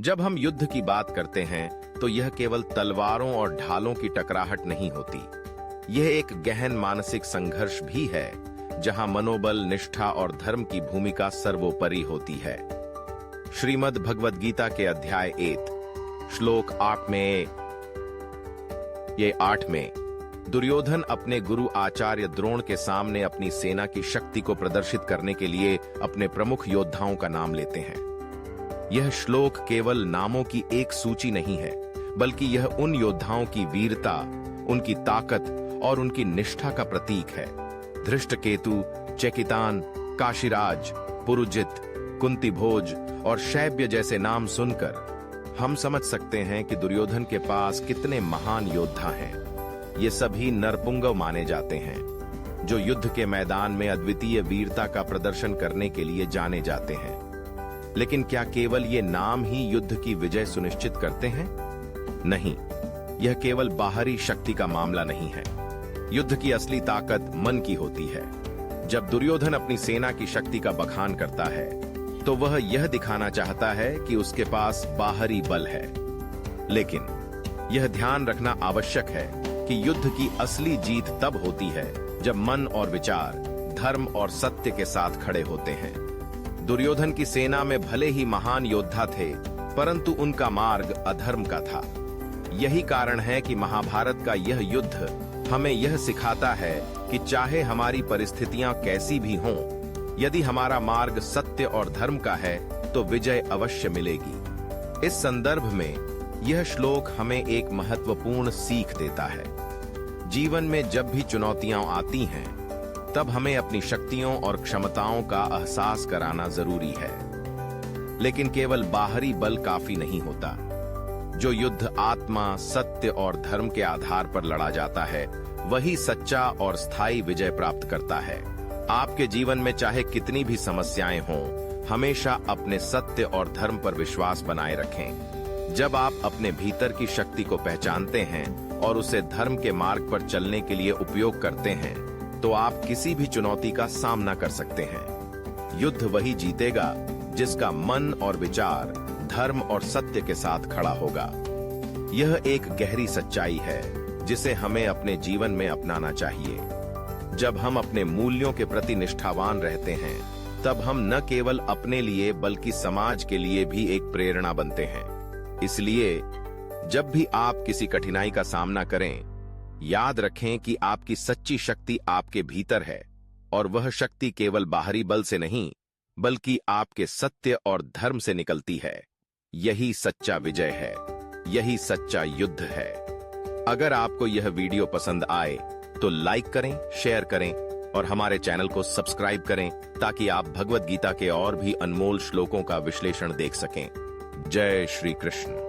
जब हम युद्ध की बात करते हैं तो यह केवल तलवारों और ढालों की टकराहट नहीं होती। यह एक गहन मानसिक संघर्ष भी है जहां मनोबल, निष्ठा और धर्म की भूमिका सर्वोपरि होती है। श्रीमद् भगवद गीता के अध्याय 8 श्लोक 8 में दुर्योधन अपने गुरु आचार्य द्रोण के सामने अपनी सेना की शक्ति को प्रदर्शित करने के लिए अपने प्रमुख योद्धाओं का नाम लेते हैं। यह श्लोक केवल नामों की एक सूची नहीं है, बल्कि यह उन योद्धाओं की वीरता, उनकी ताकत और उनकी निष्ठा का प्रतीक है। धृष्टकेतु, चेकितान, काशीराज, पुरुजित, कुंतीभोज और शैब्य जैसे नाम सुनकर हम समझ सकते हैं कि दुर्योधन के पास कितने महान योद्धा हैं। ये सभी नरपुंगव माने जाते हैं, जो युद्ध के मैदान में अद्वितीय वीरता का प्रदर्शन करने के लिए जाने जाते हैं। लेकिन क्या केवल ये नाम ही युद्ध की विजय सुनिश्चित करते हैं? नहीं, यह केवल बाहरी शक्ति का मामला नहीं है। युद्ध की असली ताकत मन की होती है। जब दुर्योधन अपनी सेना की शक्ति का बखान करता है, तो वह यह दिखाना चाहता है कि उसके पास बाहरी बल है। लेकिन यह ध्यान रखना आवश्यक है कि युद्ध की असली जीत तब होती है जब मन और विचार, धर्म और सत्य के साथ खड़े होते हैं। दुर्योधन की सेना में भले ही महान योद्धा थे, परंतु उनका मार्ग अधर्म का था। यही कारण है कि महाभारत का यह युद्ध हमें यह सिखाता है कि चाहे हमारी परिस्थितियां कैसी भी हों, यदि हमारा मार्ग सत्य और धर्म का है तो विजय अवश्य मिलेगी। इस संदर्भ में यह श्लोक हमें एक महत्वपूर्ण सीख देता है। जीवन में जब भी चुनौतियां आती हैं, तब हमें अपनी शक्तियों और क्षमताओं का एहसास कराना जरूरी है। लेकिन केवल बाहरी बल काफी नहीं होता। जो युद्ध आत्मा, सत्य और धर्म के आधार पर लड़ा जाता है, वही सच्चा और स्थायी विजय प्राप्त करता है। आपके जीवन में चाहे कितनी भी समस्याएं हों, हमेशा अपने सत्य और धर्म पर विश्वास बनाए रखें। जब आप अपने भीतर की शक्ति को पहचानते हैं और उसे धर्म के मार्ग पर चलने के लिए उपयोग करते हैं, तो आप किसी भी चुनौती का सामना कर सकते हैं। युद्ध वही जीतेगा जिसका मन और विचार धर्म और सत्य के साथ खड़ा होगा। यह एक गहरी सच्चाई है जिसे हमें अपने जीवन में अपनाना चाहिए। जब हम अपने मूल्यों के प्रति निष्ठावान रहते हैं, तब हम न केवल अपने लिए बल्कि समाज के लिए भी एक प्रेरणा बनते हैं। इसलिए जब भी आप किसी कठिनाई का सामना करें, याद रखें कि आपकी सच्ची शक्ति आपके भीतर है, और वह शक्ति केवल बाहरी बल से नहीं, बल्कि आपके सत्य और धर्म से निकलती है। यही सच्चा विजय है, यही सच्चा युद्ध है। अगर आपको यह वीडियो पसंद आए तो लाइक करें, शेयर करें और हमारे चैनल को सब्सक्राइब करें, ताकि आप भगवद गीता के और भी अनमोल श्लोकों का विश्लेषण देख सकें। जय श्री कृष्ण।